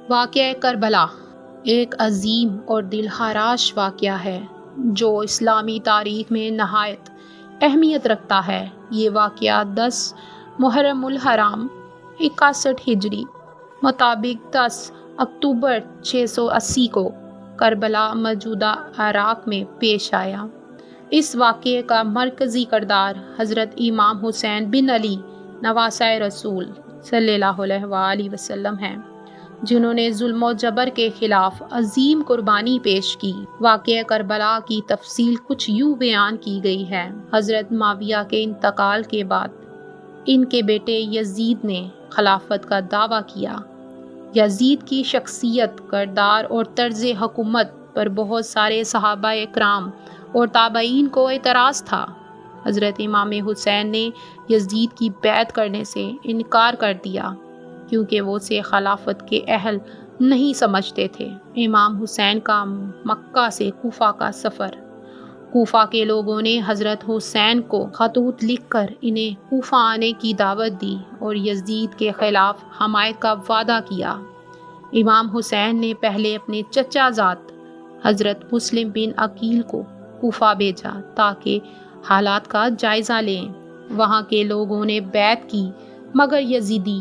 واقعہ کربلا ایک عظیم اور دلخراش واقعہ ہے جو اسلامی تاریخ میں نہایت اہمیت رکھتا ہے۔ یہ واقعہ 10 محرم الحرام 61 ہجری مطابق 10 اکتوبر 680 کو کربلا موجودہ عراق میں پیش آیا۔ اس واقعے کا مرکزی کردار حضرت امام حسین بن علی نواسۂ رسول صلی اللہ علیہ وآلہ وسلم ہیں، جنہوں نے ظلم و جبر کے خلاف عظیم قربانی پیش کی۔ واقعہ کربلا کی تفصیل کچھ یوں بیان کی گئی ہے۔ حضرت معاویہ کے انتقال کے بعد ان کے بیٹے یزید نے خلافت کا دعویٰ کیا۔ یزید کی شخصیت، کردار اور طرز حکومت پر بہت سارے صحابہ اکرام اور تابعین کو اعتراض تھا۔ حضرت امام حسین نے یزید کی بیعت کرنے سے انکار کر دیا کیونکہ وہ اسے خلافت کے اہل نہیں سمجھتے تھے۔ امام حسین کا مکہ سے کوفہ کا سفر۔ کوفہ کے لوگوں نے حضرت حسین کو خطوط لکھ کر انہیں کوفہ آنے کی دعوت دی اور یزید کے خلاف حمایت کا وعدہ کیا۔ امام حسین نے پہلے اپنے چچا زاد حضرت مسلم بن عقیل کو کوفہ بھیجا تاکہ حالات کا جائزہ لیں۔ وہاں کے لوگوں نے بیعت کی مگر یزیدی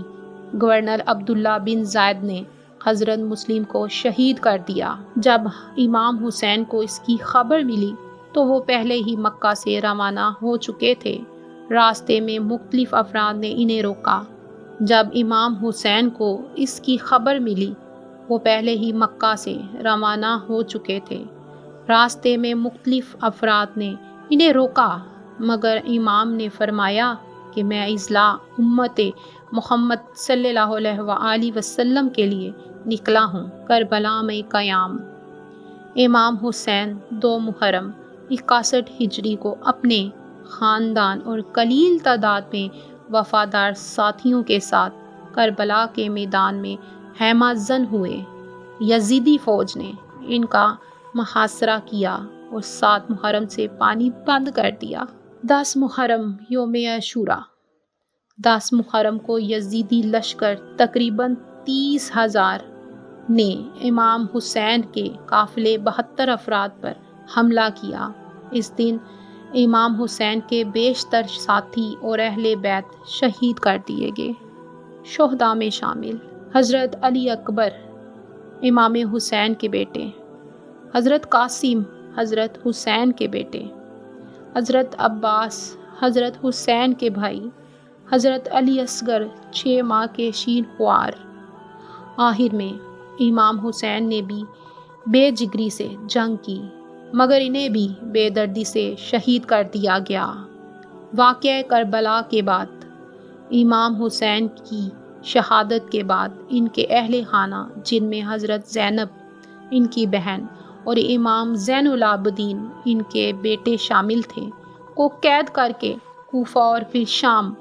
گورنر عبداللہ بن زید نے حضرت مسلم کو شہید کر دیا۔ جب امام حسین کو اس کی خبر ملی تو وہ پہلے ہی مکہ سے روانہ ہو چکے تھے۔ راستے میں مختلف افراد نے انہیں روکا۔ جب امام حسین کو اس کی خبر ملی وہ پہلے ہی مکہ سے روانہ ہو چکے تھے۔ راستے میں مختلف افراد نے انہیں روکا مگر امام نے فرمایا کہ میں اصلاح امت محمد صلی اللہ علیہ وآلہ وسلم کے لیے نکلا ہوں۔ کربلا میں قیام۔ امام حسین 2 محرم 61 ہجری کو اپنے خاندان اور قلیل تعداد میں وفادار ساتھیوں کے ساتھ کربلا کے میدان میں خیمہ زن ہوئے۔ یزیدی فوج نے ان کا محاصرہ کیا اور 7 محرم سے پانی بند کر دیا۔ 10 محرم یوم عاشوراء۔ 10 محرم کو یزیدی لشکر تقریباً 30,000 نے امام حسین کے قافلے 72 افراد پر حملہ کیا۔ اس دن امام حسین کے بیشتر ساتھی اور اہل بیت شہید کر دیے گئے۔ شہداء میں شامل حضرت علی اکبر امام حسین کے بیٹے، حضرت قاسم حضرت حسین کے بیٹے، حضرت عباس حضرت حسین کے بھائی، حضرت علی اصغر 6 ماہ کے شین خوار۔ آخر میں امام حسین نے بھی بے جگری سے جنگ کی مگر انہیں بھی بے دردی سے شہید کر دیا گیا۔ واقعہ کربلا کے بعد امام حسین کی شہادت کے بعد ان کے اہل خانہ جن میں حضرت زینب ان کی بہن اور امام زین العابدین ان کے بیٹے شامل تھے کو قید کر کے کوفہ اور پھر شام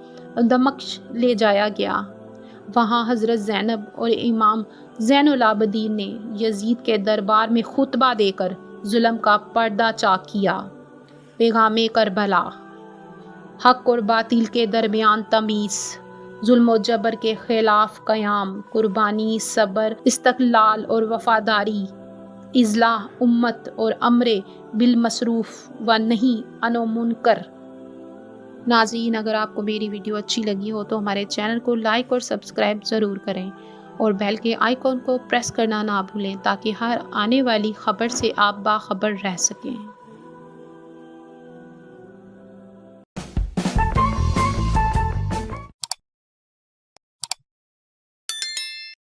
دمشق لے جایا گیا۔ وہاں حضرت زینب اور امام زین العابدین نے یزید کے دربار میں خطبہ دے کر ظلم کا پردہ چاک کیا۔ پیغام کربلا۔ حق اور باطل کے درمیان تمیز، ظلم و جبر کے خلاف قیام، قربانی، صبر، استقلال اور وفاداری، اصلاح امت اور امر بالمعروف و نہی عن المنکر۔ ناظرین، اگر آپ کو میری ویڈیو اچھی لگی ہو تو ہمارے چینل کو لائک اور سبسکرائب ضرور کریں اور بیل کے آئیکن کو پریس کرنا نہ بھولیں تاکہ ہر آنے والی خبر سے آپ باخبر رہ سکیں۔